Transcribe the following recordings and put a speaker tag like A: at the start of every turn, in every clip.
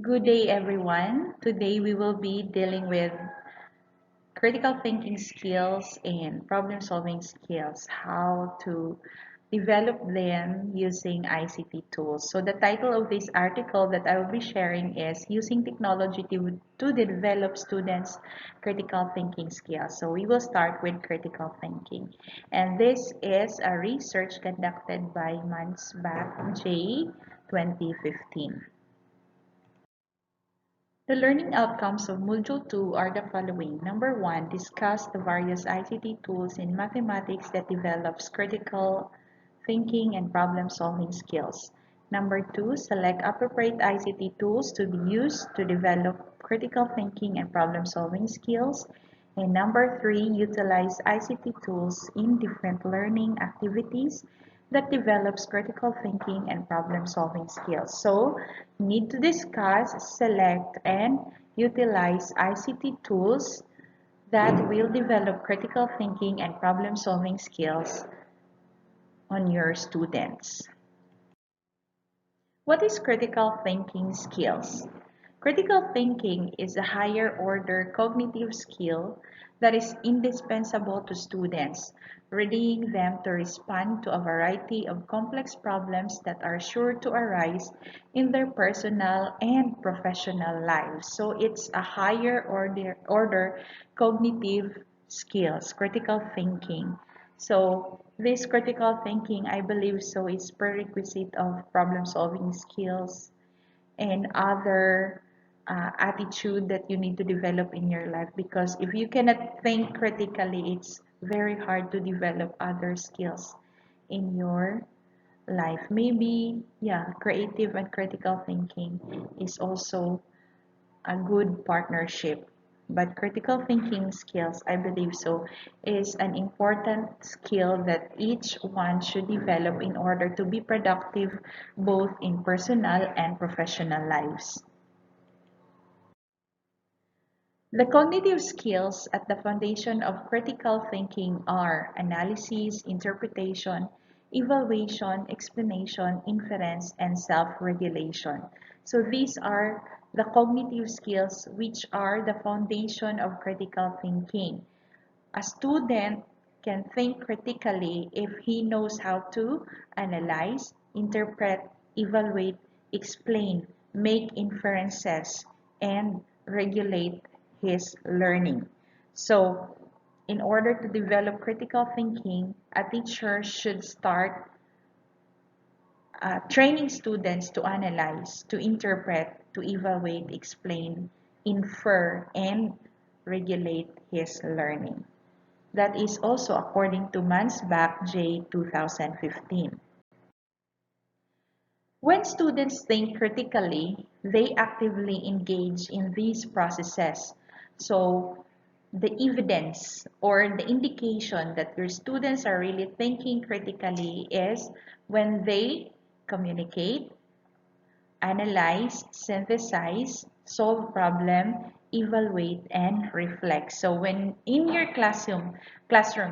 A: Good day, everyone. Today we will be dealing with critical thinking skills and problem solving skills, how to develop them using ICT tools. So the title of this article that I will be sharing is Using Technology to Develop Students' Critical Thinking Skills. So we will start with critical thinking. And this is a research conducted by Mansbach J 2015. The learning outcomes of Module 2 are the following. Number 1, discuss the various ICT tools in mathematics that develops critical thinking and problem-solving skills. Number 2, select appropriate ICT tools to be used to develop critical thinking and problem-solving skills. And number 3, utilize ICT tools in different learning activities that develops critical thinking and problem-solving skills. So, need to discuss, select, and utilize ICT tools that will develop critical thinking and problem-solving skills on your students. What is critical thinking skills? Critical thinking is a higher order cognitive skill that is indispensable to students, readying them to respond to a variety of complex problems that are sure to arise in their personal and professional lives. So it's a higher order cognitive skills, critical thinking. So this critical thinking, I believe so, is prerequisite of problem solving skills and other attitude that you need to develop in your life, because if you cannot think critically, it's very hard to develop other skills in your life. Maybe, yeah, creative and critical thinking is also a good partnership. But critical thinking skills, I believe so, is an important skill that each one should develop in order to be productive both in personal and professional lives. The cognitive skills at the foundation of critical thinking are analysis, interpretation, evaluation, explanation, inference, and self-regulation. So these are the cognitive skills which are the foundation of critical thinking. A student can think critically if he knows how to analyze, interpret, evaluate, explain, make inferences, and regulate his learning. So, in order to develop critical thinking, a teacher should start training students to analyze, to interpret, to evaluate, explain, infer, and regulate his learning. That is also according to Mansbach J 2015. When students think critically, they actively engage in these processes. So the evidence or the indication that your students are really thinking critically is when they communicate, analyze, synthesize, solve problem, evaluate, and reflect. So when in your classroom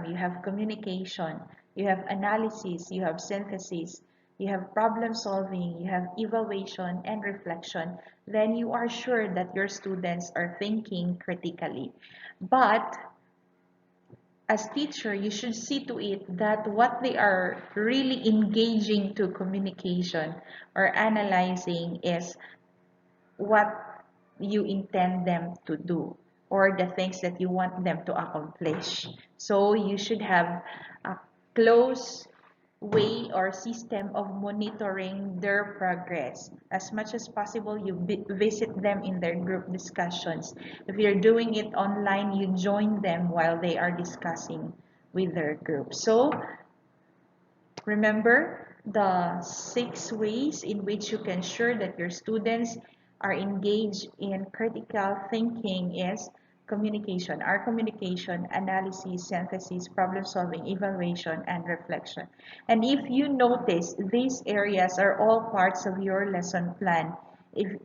A: you have communication, you have analysis, you have synthesis, you have problem solving, you have evaluation and reflection, then you are sure that your students are thinking critically. But as teacher, you should see to it that what they are really engaging to communication or analyzing is what you intend them to do or the things that you want them to accomplish. So you should have a close way or system of monitoring their progress. As much as possible, you visit them in their group discussions. If you're doing it online, you join them while they are discussing with their group. So remember the 6 ways in which you can ensure that your students are engaged in critical thinking is communication, our communication, analysis, synthesis, problem solving, evaluation, and reflection. And if you notice, these areas are all parts of your lesson plan if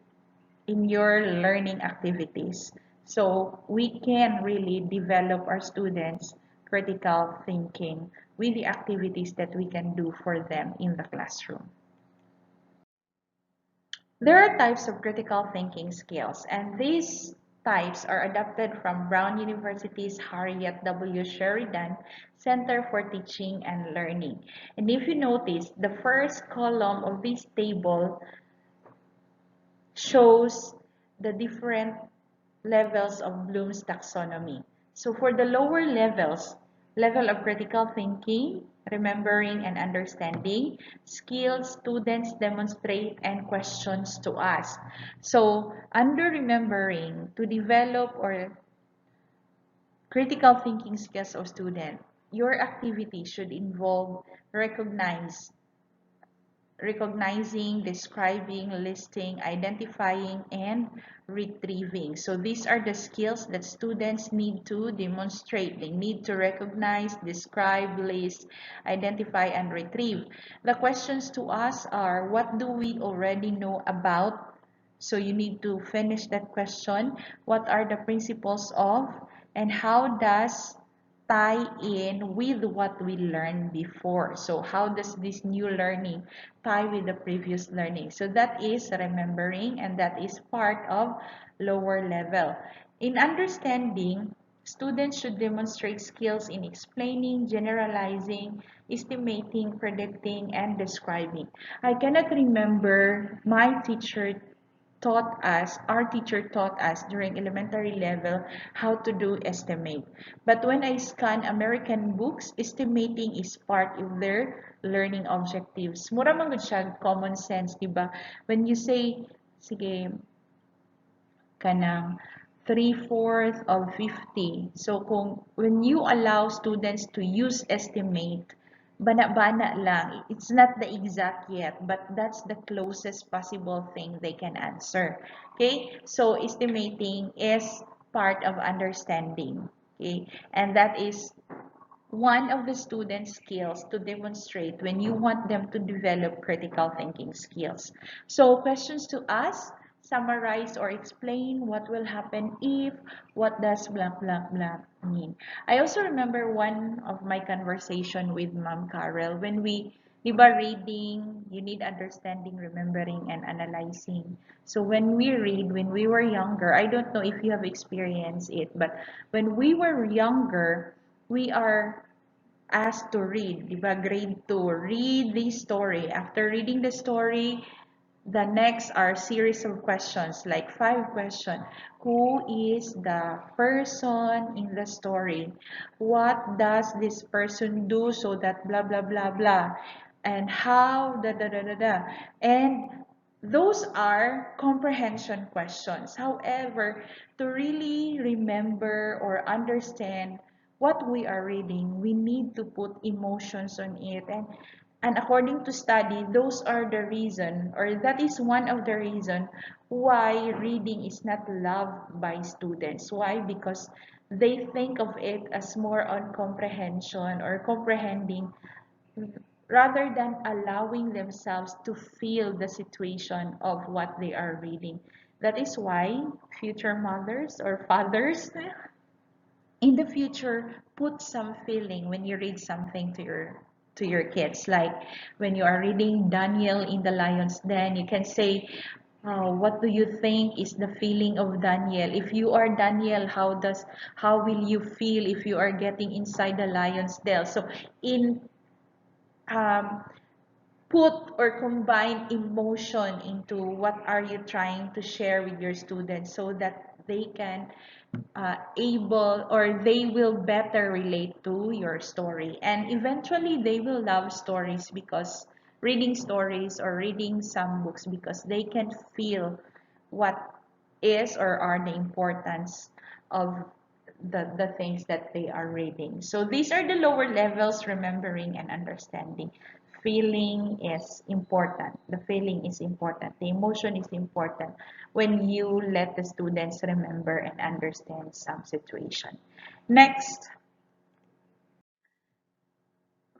A: in your learning activities. So we can really develop our students critical thinking with the activities that we can do for them in the classroom. There are types of critical thinking skills, and these types are adapted from Brown University's Harriet W. Sheridan Center for Teaching and Learning. And if you notice, the first column of this table shows the different levels of Bloom's taxonomy. So for the lower levels, level of critical thinking, remembering and understanding, skills students demonstrate and questions to ask. So under remembering, to develop or critical thinking skills of student, your activity should involve recognizing, describing, listing, identifying, and retrieving. So these are the skills that students need to demonstrate. They need to recognize, describe, list, identify, and retrieve. The questions to us are, what do we already know about? So you need to finish that question. What are the principles of, and how does tie in with what we learned before? So how does this new learning tie with the previous learning? So that is remembering, and that is part of lower level. In understanding, students should demonstrate skills in explaining, generalizing, estimating, predicting, and describing. I cannot remember my teacher our teacher taught us during elementary level how to do estimate. But when I scan American books, estimating is part of their learning objectives. Mura man gud siya common sense, di ba? When you say, sige, kanang 3/4 of 50. So when you allow students to use estimate, bana-bana lang. It's not the exact yet, but that's the closest possible thing they can answer. Okay? So estimating is part of understanding. Okay? And that is one of the students' skills to demonstrate when you want them to develop critical thinking skills. So questions to ask: summarize or explain what will happen if, what does blank blank blank mean. I also remember one of my conversation with Ma'am Carol when we, di ba, reading, you need understanding, remembering, and analyzing. So when we read, when we were younger, I don't know if you have experienced it, but when we were younger, we are asked to read, di ba? Grade 2, read the story. After reading the story, the next are series of questions, like 5 questions. Who is the person in the story? What does this person do so that blah, blah, blah, blah? And how, da, da, da, da, da. And those are comprehension questions. However, to really remember or understand what we are reading, we need to put emotions on it. And according to study, those are the reason, or that is one of the reason why reading is not loved by students. Why? Because they think of it as more on comprehension or comprehending rather than allowing themselves to feel the situation of what they are reading. That is why future mothers or fathers in the future put some feeling when you read something to your kids. Like when you are reading Daniel in the lion's den, you can say, what do you think is the feeling of Daniel? If you are Daniel, how will you feel if you are getting inside the lion's den? So in um, put or combine emotion into what are you trying to share with your students so that they can able, or they will better relate to your story, and eventually they will love stories, because reading stories or reading some books, because they can feel what is or are the importance of the things that they are reading. So these are the lower levels: remembering and understanding. Feeling is important. The feeling is important. The emotion is important when you let the students remember and understand some situation. Next,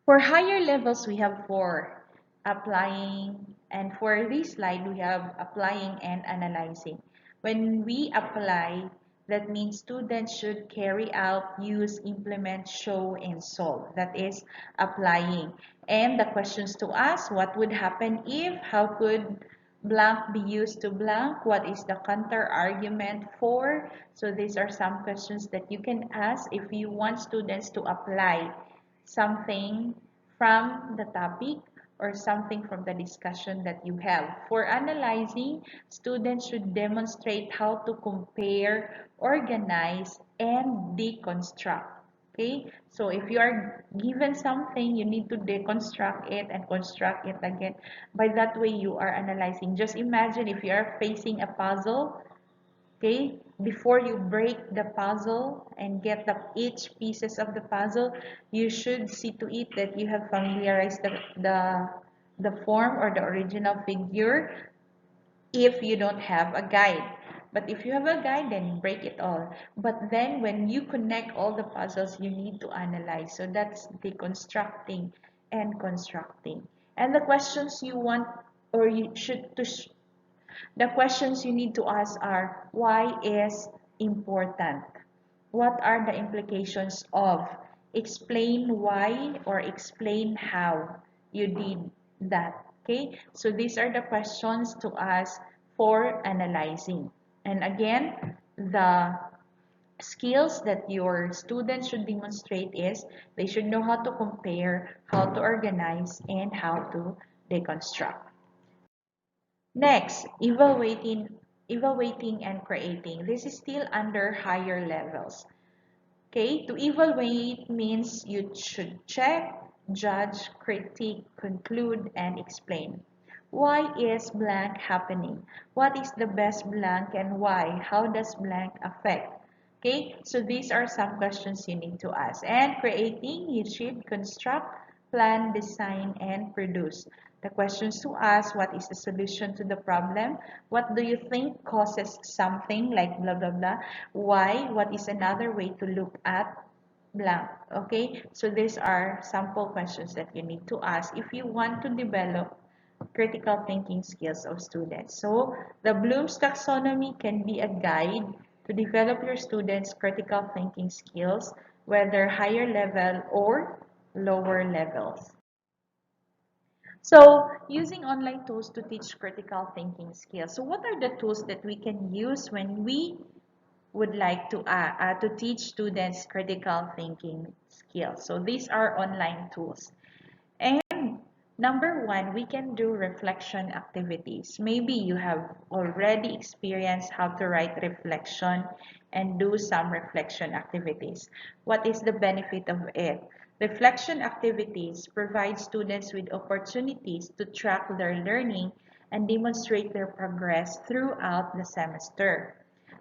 A: for higher levels, we have four: applying, and for this slide, we have applying and analyzing. When we apply, that means students should carry out, use, implement, show, and solve. That is applying. And the questions to ask: what would happen if, how could blank be used to blank? What is the counter argument for? So these are some questions that you can ask if you want students to apply something from the topic or something from the discussion that you have. For analyzing, students should demonstrate how to compare, organize, and deconstruct. Okay, so if you are given something, you need to deconstruct it and construct it again. By that way, you are analyzing. Just imagine if you are facing a puzzle, okay, before you break the puzzle and get each pieces of the puzzle, you should see to it that you have familiarized the form or the original figure if you don't have a guide. But if you have a guide, then break it all. But then when you connect all the puzzles, you need to analyze. So that's deconstructing and constructing. And the questions you want or you should to the questions you need to ask are, why is important? What are the implications of? Explain why or explain how you did that. Okay, so these are the questions to ask for analyzing. And again, the skills that your students should demonstrate is they should know how to compare, how to organize, and how to deconstruct. Next, evaluating and creating. This is still under higher levels. Okay, to evaluate means you should check, judge, critique, conclude, and explain. Why is blank happening? What is the best blank and why? How does blank affect? Okay, so these are some questions you need to ask. And creating, you should construct, plan, design, and produce. The questions to ask, what is the solution to the problem? What do you think causes something like blah, blah, blah? Why? What is another way to look at blank? Okay, so these are sample questions that you need to ask if you want to develop critical thinking skills of students. So the Bloom's taxonomy can be a guide to develop your students' critical thinking skills, whether higher level or lower levels. So using online tools to teach critical thinking skills. So what are the tools that we can use when we would like to teach students critical thinking skills? So these are online tools. And number one, we can do reflection activities. Maybe you have already experienced how to write reflection and do some reflection activities. What is the benefit of it? Reflection activities provide students with opportunities to track their learning and demonstrate their progress throughout the semester.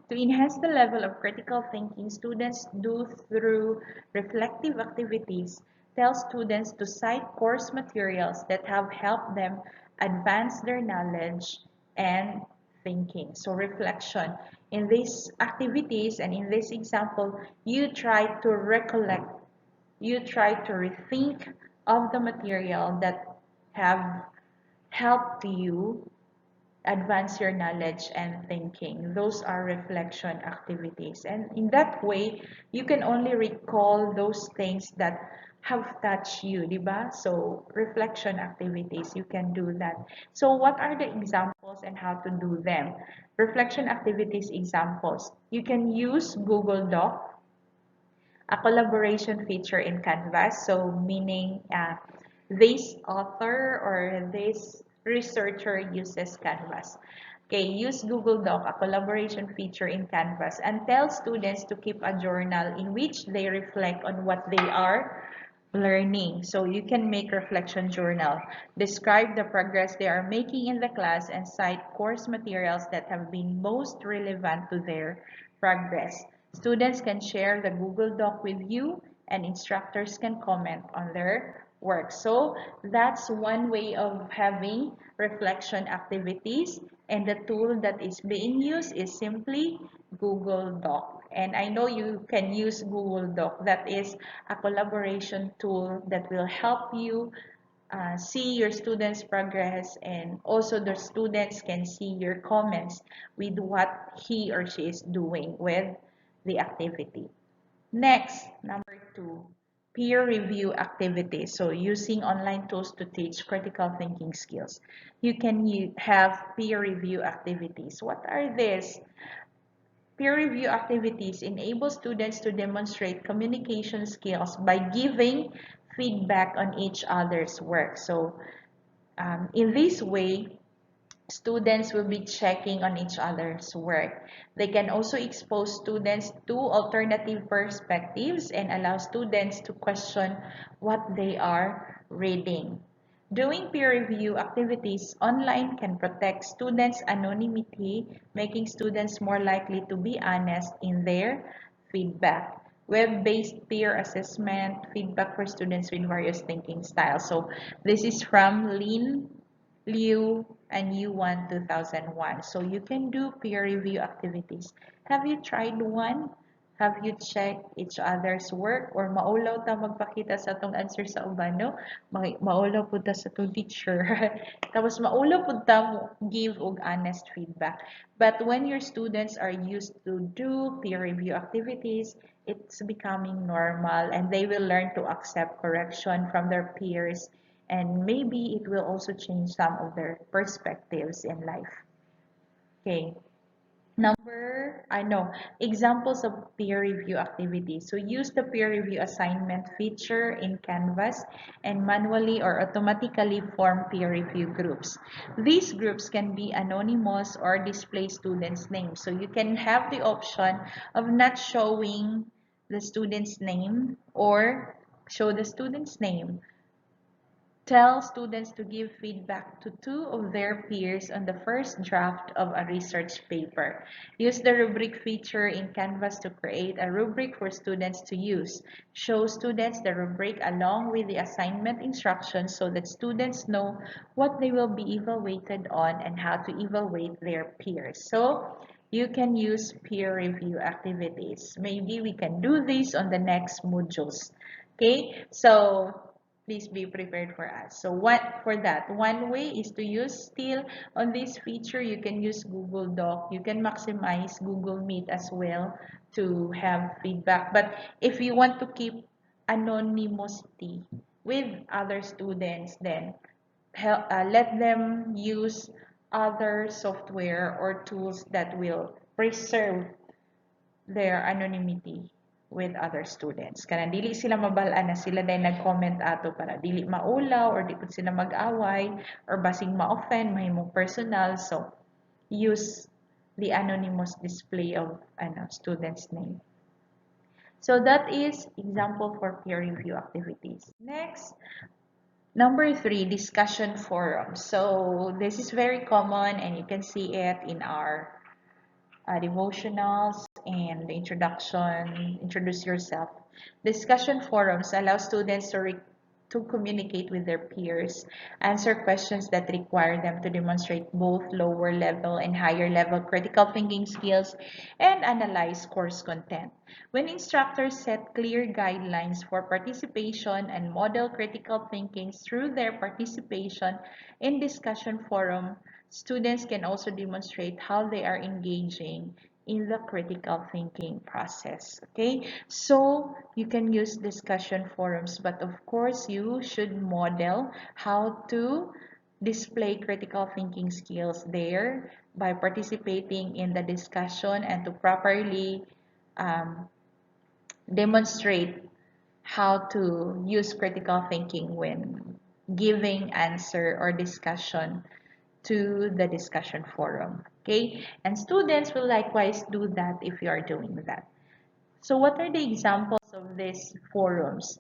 A: To enhance the level of critical thinking students do through reflective activities, tell students to cite course materials that have helped them advance their knowledge and thinking. So reflection. In these activities and in this example, you try to recollect, you try to rethink of the material that have helped you advance your knowledge and thinking. Those are reflection activities. And in that way, you can only recall those things that have touched you, diba? So reflection activities, you can do that. So what are the examples and how to do them? Reflection activities examples. You can use Google Doc, a collaboration feature in Canvas. So meaning this author or this researcher uses Canvas. Okay, use Google Doc, a collaboration feature in Canvas, and tell students to keep a journal in which they reflect on what they are learning. So you can make reflection journal. Describe the progress they are making in the class and cite course materials that have been most relevant to their progress. Students can share the Google Doc with you and instructors can comment on their work. So that's one way of having reflection activities, and the tool that is being used is simply Google Doc. And I know you can use Google Doc. That is a collaboration tool that will help you see your students' progress, and also the students can see your comments with what he or she is doing with the activity. Next, number two, peer review activities. So using online tools to teach critical thinking skills. You can have peer review activities. What are these? Peer review activities enable students to demonstrate communication skills by giving feedback on each other's work. So in this way, students will be checking on each other's work. They can also expose students to alternative perspectives and allow students to question what they are reading. Doing peer review activities online can protect students' anonymity, making students more likely to be honest in their feedback. Web-based peer assessment, feedback for students with various thinking styles. So this is from Lin Liu and U1 2001. So you can do peer review activities. Have you tried one? Have you checked each other's work? Or maulaw ta magpakita sa atong answer sa uban, no? Maulaw po ta sa atong teacher. Tapos maulaw po ta mo give og honest feedback. But when your students are used to do peer review activities, it's becoming normal and they will learn to accept correction from their peers, and maybe it will also change some of their perspectives in life. Okay. I know, examples of peer review activities. So use the peer review assignment feature in Canvas and manually or automatically form peer review groups. These groups can be anonymous or display students' names. So you can have the option of not showing the student's name or show the student's name. Tell students to give feedback to two of their peers on the first draft of a research paper. Use the rubric feature in Canvas to create a rubric for students to use. Show students the rubric along with the assignment instructions so that students know what they will be evaluated on and how to evaluate their peers. So you can use peer review activities. Maybe we can do this on the next modules. Okay, so please be prepared for us. So one way is to use still on this feature, you can use Google Doc. You can maximize Google Meet as well to have feedback. But if you want to keep anonymity with other students, then let them use other software or tools that will preserve their anonymity with other students. Kana dili sila mabalaan na sila dahil nag-comment ato para dili maulaw or di pud sila mag-away or basing ma-offend mahimong personal. So use the anonymous display of student's name. So that is example for peer review activities. Next, number 3, discussion forums. So this is very common and you can see it in our devotionals and the introduction, introduce yourself. Discussion forums allow students to communicate with their peers, answer questions that require them to demonstrate both lower level and higher level critical thinking skills, and analyze course content. When instructors set clear guidelines for participation and model critical thinking through their participation in discussion forum, students can also demonstrate how they are engaging in the critical thinking process. Okay, so you can use discussion forums, but of course you should model how to display critical thinking skills there by participating in the discussion and to properly um, demonstrate how to use critical thinking when giving answer or discussion to the discussion forum. Okay, and students will likewise do that if you are doing that. So what are the examples of these forums?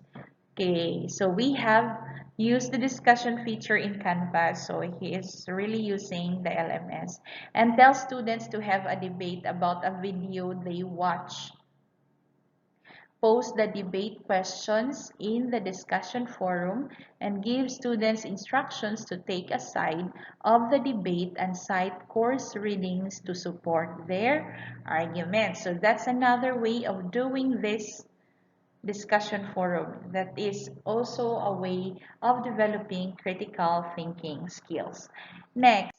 A: Okay, so we have used the discussion feature in Canvas. So he is really using the LMS and tell students to have a debate about a video they watch. Post the debate questions in the discussion forum and give students instructions to take a side of the debate and cite course readings to support their argument. So that's another way of doing this discussion forum. That is also a way of developing critical thinking skills. Next,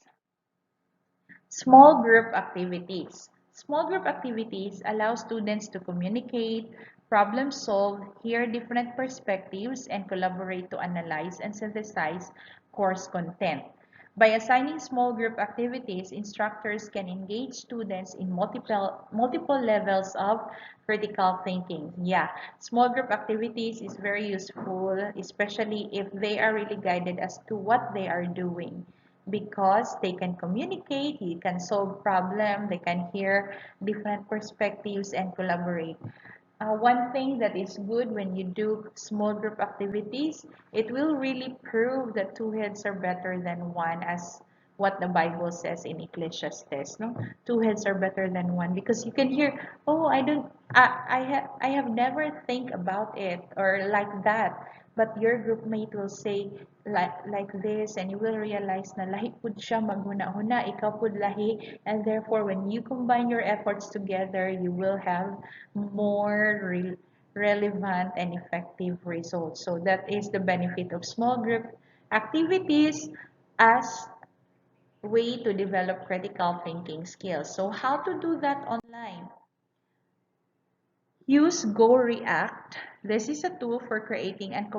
A: small group activities. Small group activities allow students to communicate, problem solve, hear different perspectives, and collaborate to analyze and synthesize course content. By assigning small group activities, instructors can engage students in multiple levels of critical thinking. Yeah, small group activities is very useful, especially if they are really guided as to what they are doing, because they can communicate, you can solve problem, they can hear different perspectives and collaborate. One thing that is good when you do small group activities, it will really prove that two heads are better than one, as what the Bible says in Ecclesiastes, no? Two heads are better than one, because you can hear, oh, I have never think about it or like that, but your group mate will say like this, and you will realize na lahi pud siya maghuna-huna, ikaw pud lahi, and therefore when you combine your efforts together, you will have more relevant and effective results. So that is the benefit of small group activities as way to develop critical thinking skills. So how to do that online? Use GoReact. This is a tool for creating and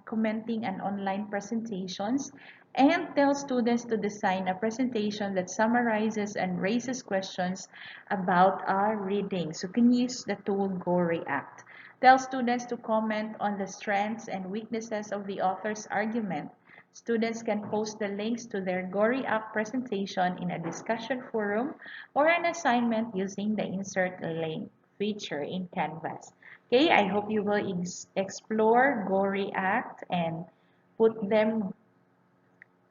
A: commenting on online presentations, and tell students to design a presentation that summarizes and raises questions about our reading. So you can use the tool GoReact. Tell students to comment on the strengths and weaknesses of the author's argument. Students can post the links to their GoReact presentation in a discussion forum or an assignment using the insert link feature in Canvas. Okay, I hope you will explore GoReact and put them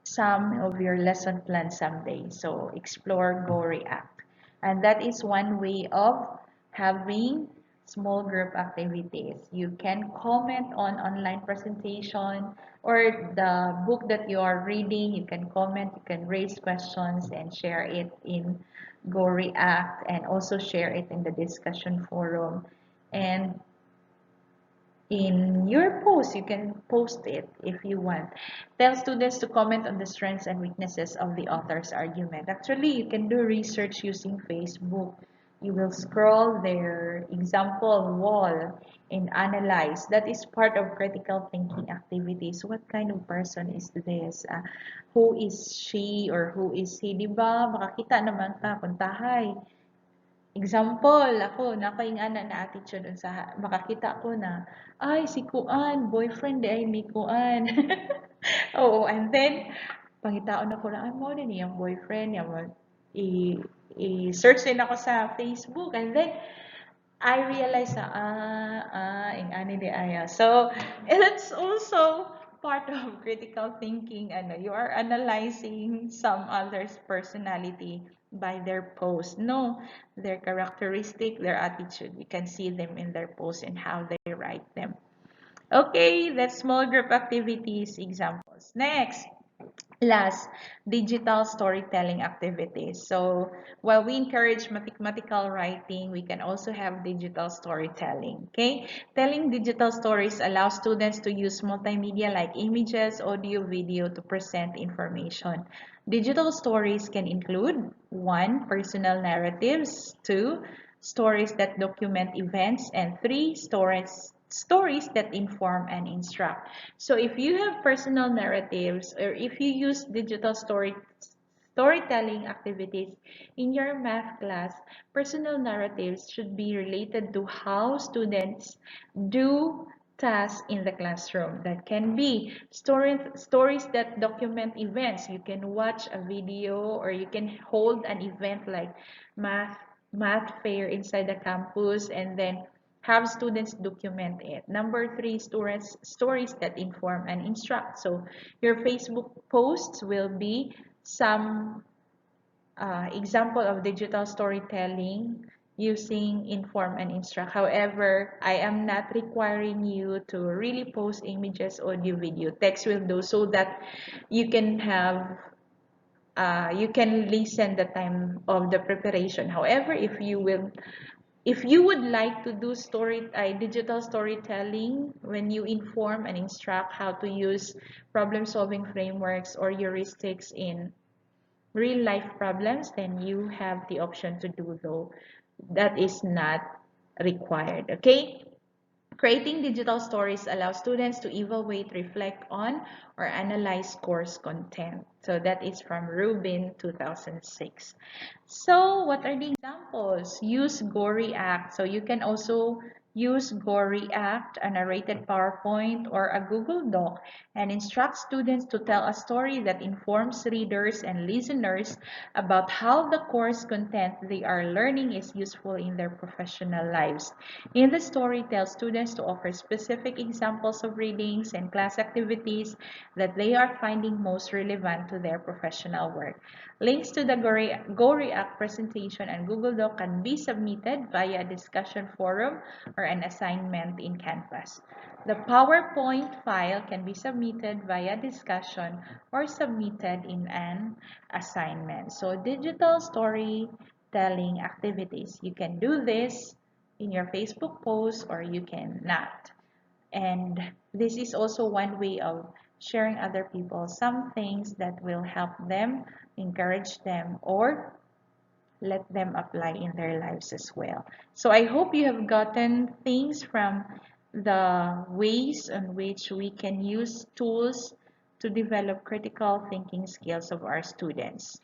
A: some of your lesson plan someday. So explore GoReact. And that is one way of having small group activities. You can comment on online presentation or the book that you are reading. You can comment, you can raise questions and share it in GoReact, and also share it in the discussion forum. And in your post, you can post it if you want. Tell students to comment on the strengths and weaknesses of the author's argument. Actually, you can do research using Facebook. You will scroll their example wall and analyze. That is part of critical thinking activities. What kind of person is this? Who is she or who is he? Diba? Makakita naman ka kung tahay. Example, ako, nakaingana na attitude sa makakita ko na, ay, si Kuan, boyfriend ay ni Kuan. Oo, and then, pangitaon ako na, ay, mo din yung boyfriend, yung i-search din ako sa Facebook, and then, I realized na, ingani di aya. So, it's also part of critical thinking. Ano, you are analyzing some other's personality by their post. No, their characteristic, their attitude. You can see them in their post and how they write them. Okay, that's small group activities examples. Next. Last, digital storytelling activities. So while we encourage mathematical writing, we can also have digital storytelling. Okay, telling digital stories allows students to use multimedia like images, audio, video to present information. Digital stories can include 1. Personal narratives, 2. Stories that document events, and 3. Stories that inform and instruct. So if you have personal narratives, or if you use digital storytelling activities in your math class, personal narratives should be related to how students do tasks in the classroom. That can be stories that document events. You can watch a video, or you can hold an event like math fair inside the campus, and then have students document it. Number 3, stories that inform and instruct. So your Facebook posts will be some example of digital storytelling using inform and instruct. However, I am not requiring you to really post images, audio, video. Text will do, so that you can have you can listen the time of the preparation. However, if you would like to do digital storytelling when you inform and instruct how to use problem-solving frameworks or heuristics in real life problems, then you have the option to do though. That is not required. Okay? Creating digital stories allows students to evaluate, reflect on, or analyze course content. So that is from Rubin 2006. So what are the examples? Use GoReact. So you can also use GoReact, a narrated PowerPoint, or a Google Doc, and instruct students to tell a story that informs readers and listeners about how the course content they are learning is useful in their professional lives. In the story, tell students to offer specific examples of readings and class activities that they are finding most relevant to their professional work. Links to the GoReact presentation and Google Doc can be submitted via a discussion forum or an assignment in Canvas. The PowerPoint file can be submitted via discussion or submitted in an assignment. So digital storytelling activities. You can do this in your Facebook post or you can not. And this is also one way of sharing other people some things that will help them, encourage them, or let them apply in their lives as well. So I hope you have gotten things from the ways in which we can use tools to develop critical thinking skills of our students.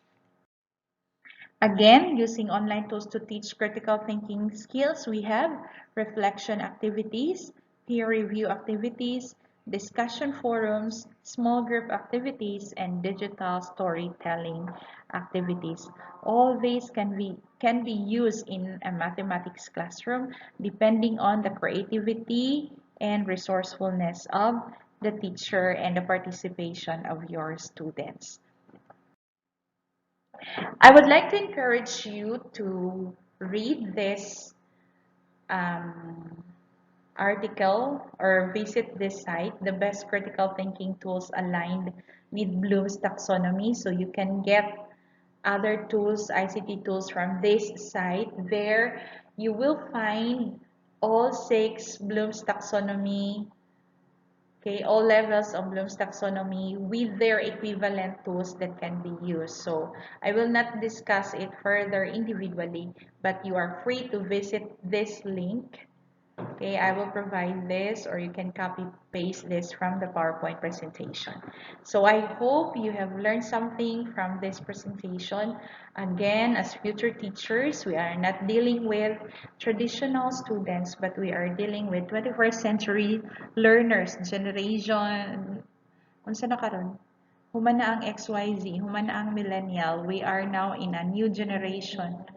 A: Again, using online tools to teach critical thinking skills, we have reflection activities, peer review activities, discussion forums, small group activities, and digital storytelling activities. All these can be used in a mathematics classroom depending on the creativity and resourcefulness of the teacher and the participation of your students. I would like to encourage you to read this um, article or visit this site, the best critical thinking tools aligned with Bloom's taxonomy. So you can get other tools, ICT tools from this site. There you will find all 6 Bloom's taxonomy. Okay, all levels of Bloom's taxonomy with their equivalent tools that can be used. So I will not discuss it further individually, but you are free to visit this link. Okay, I will provide this or you can copy paste this from the PowerPoint presentation. So I hope you have learned something from this presentation. Again, as future teachers, we are not dealing with traditional students, but we are dealing with 21st century learners, generation, unsa na karon? Human na ang XYZ, human na ang millennial. We are now in a new generation.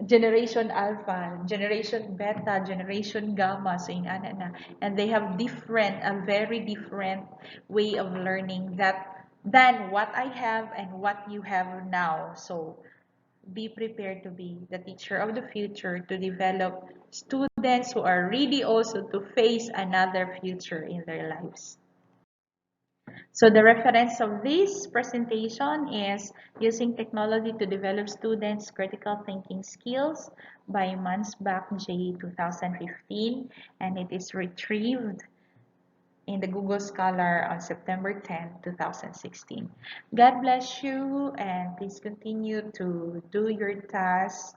A: Generation Alpha, Generation Beta, Generation Gamma, so in ana na. And they have a very different way of learning than what I have and what you have now. So be prepared to be the teacher of the future to develop students who are ready also to face another future in their lives. So the reference of this presentation is Using Technology to Develop Students' Critical Thinking Skills by Mansbach J. 2015, and it is retrieved in the Google Scholar on September 10, 2016. God bless you and please continue to do your tasks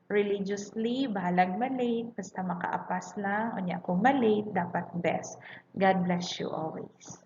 A: religiously. Bahalag malate, basta makaapas lang. Unya kung malate, dapat best. God bless you always.